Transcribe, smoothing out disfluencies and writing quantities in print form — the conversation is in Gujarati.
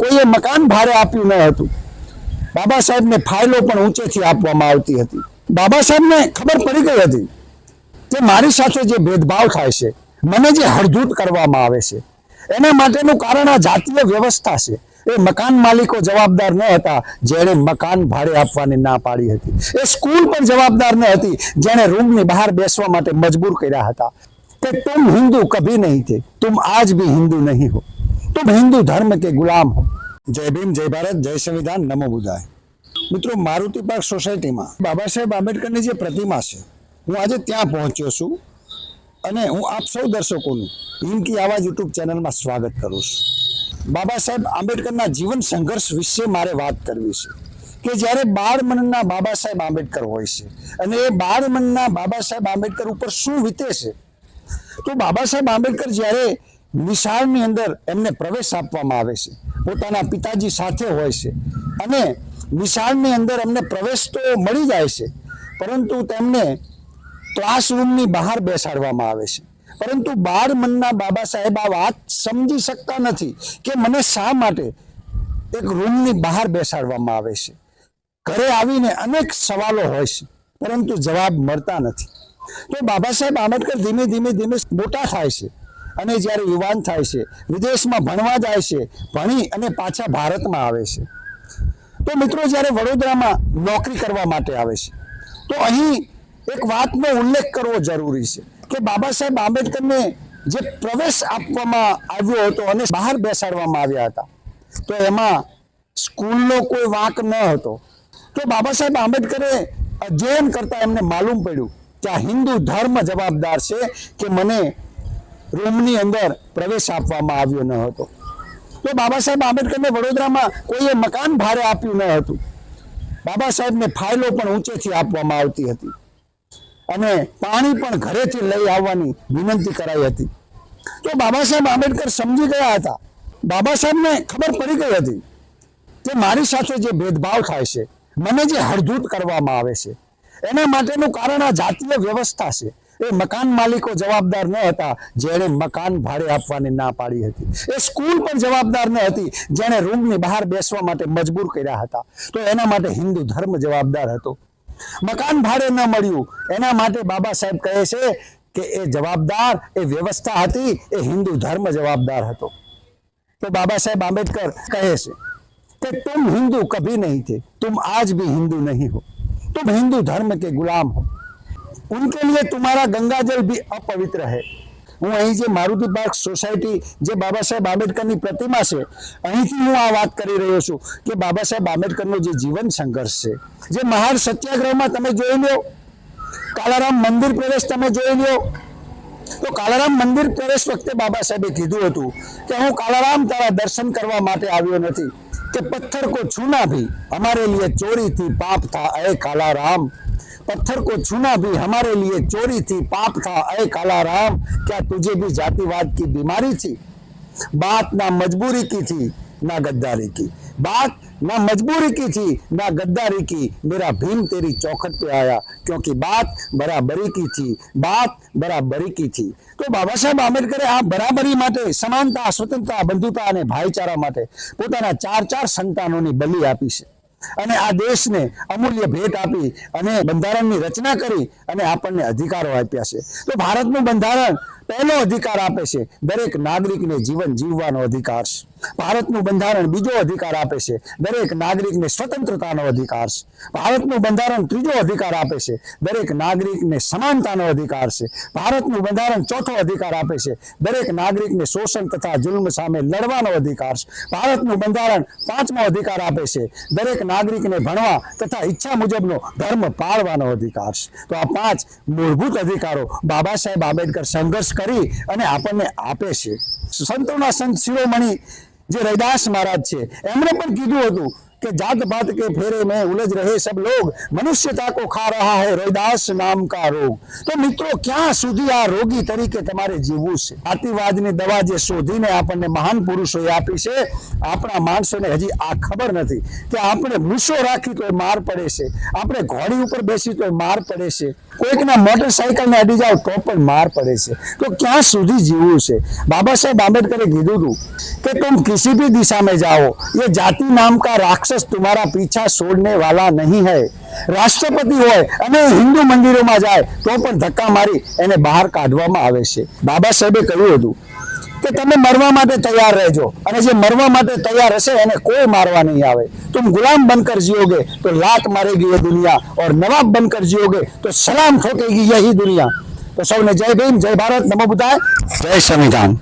કોઈએ મકાન ભાડે આપ્યું ન હતું। બાબા સાહેબને ફાઇલો પણ ઊંચેથી આપવામાં આવતી હતી। બાબા સાહેબને ખબર પડી ગઈ હતી કે મારી સાથે જે ભેદભાવ થાય છે, મને જે હળધૂત કરવામાં આવે છે, એના માટેનું કારણ આ જાતીય વ્યવસ્થા છે। એ મકાન માલિકો જવાબદાર ન હતા જેણે મકાન ભાડે આપવાની ના પાડી હતી। એ સ્કૂલ પણ જવાબદાર ન હતી જેણે રૂમની બહાર બેસવા માટે મજબૂર કર્યા હતા કે तुम हिंदू कभी नहीं थे, तुम आज भी हिंदू नहीं हो, तुम हिंदू धर्म के गुलाम हो। जय भीम, जय भारत, जय संविधान, नमो बुद्धाय। મિત્રો, મારુતિ પાર્ક સોસાયટીમાં બાબા સાહેબ આંબેડકરની જે પ્રતિમા છે, હું આજે ત્યાં પહોંચ્યો છું અને હું આપ સૌ દર્શકોનું હિન્દ કી આવાજ યુટ્યુબ ચેનલમાં સ્વાગત કરું છું। બાબા સાહેબ આંબેડકરના જીવન સંઘર્ષ વિશે મારે વાત કરવી છે કે જ્યારે બાળ મનના બાબા સાહેબ આંબેડકર હોય છે અને એ બાળ મનના બાબા સાહેબ આંબેડકર ઉપર શું વીતે છે। તો બાબા સાહેબ આંબેડકર જ્યારે નિશાળની અંદર એમને પ્રવેશ આપવામાં આવે છે, પોતાના પિતાજી સાથે હોય છે અને નિશાળની અંદર એમને પ્રવેશ તો મળી જાય છે, પરંતુ તેમને ક્લાસરૂમની બહાર બેસાડવામાં આવે છે। પરંતુ બાળ મનના બાબા સાહેબ આ વાત સમજી શકતા નથી કે મને શા માટે એક રૂમની બહાર બેસાડવામાં આવે છે। ઘરે આવીને અનેક સવાલો હોય છે પરંતુ જવાબ મળતા નથી। તો બાબા સાહેબ આંબેડકર ધીમે ધીમે મોટા થાય છે અને જ્યારે યુવાન થાય છે, વિદેશમાં ભણવા જાય છે, ભણી અને પાછા ભારતમાં આવે છે। તો મિત્રો, જ્યારે વડોદરામાં નોકરી કરવા માટે આવે છે તો અહીં એક વાતનો ઉલ્લેખ કરવો જરૂરી છે કે બાબા સાહેબ આંબેડકરને જે પ્રવેશ આપવામાં આવ્યો હતો અને બહાર બેસાડવામાં આવ્યા હતા, તો એમાં સ્કૂલનો કોઈ વાંક ન હતો। તો બાબા સાહેબ આંબેડકરે અધ્યયન કરતા એમને માલુમ પડ્યું કે આ હિન્દુ ધર્મ જવાબદાર છે કે મને રૂમની અંદર પ્રવેશ આપવામાં આવ્યો ન હતો। તો બાબા સાહેબ આંબેડકરને વડોદરામાં કોઈએ મકાન ભાડે આપ્યું ન હતું। બાબા સાહેબને ફાઇલો પણ ઊંચેથી આપવામાં આવતી હતી અને પાણી પણ ઘરેથી લઈ આવવાની વિનંતી કરાઈ હતી। તો બાબા સાહેબ આંબેડકર સમજી ગયા હતા। બાબા સાહેબને ખબર પડી ગઈ હતી કે મારી સાથે જે ભેદભાવ થાય છે, મને જે હળધૂત કરવામાં આવે છે, એના માટેનું કારણ આ જાતીય વ્યવસ્થા છે। એ મકાન માલિકો જવાબદાર ન હતા જેણે મકાન ભાડે આપવાની ના પાડી હતી। એ સ્કૂલ પણ જવાબદાર ન હતી જેણે રૂમની બહાર બેસવા માટે મજબૂર કર્યા હતા। તો એના માટે હિન્દુ ધર્મ જવાબદાર હતો। મકાન ભાડે ન મળ્યું એના માટે બાબા સાહેબ કહે છે કે એ જવાબદાર એ વ્યવસ્થા હતી, એ હિન્દુ ધર્મ જવાબદાર હતો। તો બાબા સાહેબ આંબેડકર કહે છે कि तुम हिंदू कभी नहीं थे, तुम आज भी हिंदू नहीं हो, तुम हिंदू धर्म के गुलाम हो, उनके लिए तुम्हारा गंगाजल भी अपवित्र है। હું અહીં જે મારુતિ પાર્ક સોસાયટી જે બાબા સાહેબ આંબેડકરની પ્રતિમા છે, અહીંથી હું આ વાત કરી રહ્યો છું કે બાબા સાહેબ આંબેડકરનો જે જીવન સંઘર્ષ છે, જે મહાન સત્યાગ્રહમાં તમે જોઈ લો, કાલારામ મંદિર પ્રવેશ તમે જોઈ લો, તો કાલારામ મંદિર પ્રવેશ વખતે બાબા સાહેબે કીધું હતું કે હું કાલારામ તારા દર્શન કરવા માટે આવ્યો નથી कि पत्थर को छूना भी हमारे लिए चोरी थी पाप था अय काला राम, पत्थर को छूना भी हमारे लिए चोरी थी पाप था अय काला राम, क्या तुझे भी जातिवाद की बीमारी थी। बात ना मजबूरी की थी ना गद्दारी की, बात ना मजबूरी की थी ना गद्दारी की, मेरा भीम तेरी चौखट पे आया क्योंकि बात बराबरी की थी, बात बराबरी की थी। तो बाबा साहेब आंबेडकरे आ बराबरी माटे, समानता, स्वतंत्रता, बंधुता અને ભાઈચારા માટે પોતાના 4 સંતાનોની બલિ આપી છે અને આ દેશને અમૂલ્ય ભેટ આપી અને બંધારણની રચના કરી અને આપણને અધિકારો આપ્યા છે। તો ભારતનું બંધારણ પહેલો અધિકાર આપે છે દરેક નાગરિકને જીવન જીવવાનો અધિકાર છે। ભારતનું બંધારણ બીજો અધિકાર આપે છે દરેક નાગરિકને સ્વતંત્રતાનો અધિકાર છે। ભારતનું બંધારણ ત્રીજો અધિકાર આપે છે દરેક નાગરિકને સમાનતાનો અધિકાર છે। ભારતનું બંધારણ ચોથો અધિકાર આપે છે દરેક નાગરિકને શોષણ તથા જુલ્મ સામે લડવાનો અધિકાર છે। ભારતનું બંધારણ પાંચમો અધિકાર આપે છે દરેક નાગરિકને ભણવા તથા ઈચ્છા મુજબનો ધર્મ પાળવાનો અધિકાર છે। તો આ 5 મૂળભૂત અધિકારો બાબા સાહેબ આંબેડકર સંઘર્ષ કરી અને આપણને આપે છે। સંતોના સંત શિરોમણી જે રૈદાસ મહારાજ છે, એમણે પણ કીધું હતું कि जात पात के फेरे में उलझ रहे सब लोग, मनुष्यता को खा रहा है रैदास नाम का रोग। तो मित्रों, ક્યાં સુધી આ રોગી તરીકે તમારે જીવવું છે? જાતિવાદની દવા જે શોધીને આપણને મહાન પુરુષોએ આપી છે, આપણા માણસોને હજી આ ખબર નથી કે આપણે મૂછો રાખી તોય માર પડે છે, આપણે ઘોડી ઉપર બેસી તોય માર પડે છે, કોઈકના મોટરસાઇકલને અડી જાવ તો પણ માર પડે છે। તો ક્યાં સુધી જીવવું છે? બાબા સાહેબ આંબેડકરે કીધું હતું कि तुम किसी भी दिशा में जाओ, ये जाति नाम का राक्षस तुम्हारा पीछा छोड़ने वाला नहीं है। રાષ્ટ્રપતિ હોય અને હિન્દુ મંદિરોમાં જાય તો પણ ધક્કા મારી એને બહાર કાઢવામાં આવે છે। બાબા સાહેબે કહ્યું હતું કે તમે મરવા માટે તૈયાર રહેજો, અને જે મરવા માટે તૈયાર હશે એને કોઈ મારવા નહીં આવે। तुम गुलाम बनकर जियोगे तो लात मारेगी ये दुनिया, और नवाब बनकर जियोगे तो सलाम ठोकेगी यही दुनिया। तो सबने जय भीम, जय भारत, नमो बुद्धाय, जय संविधान।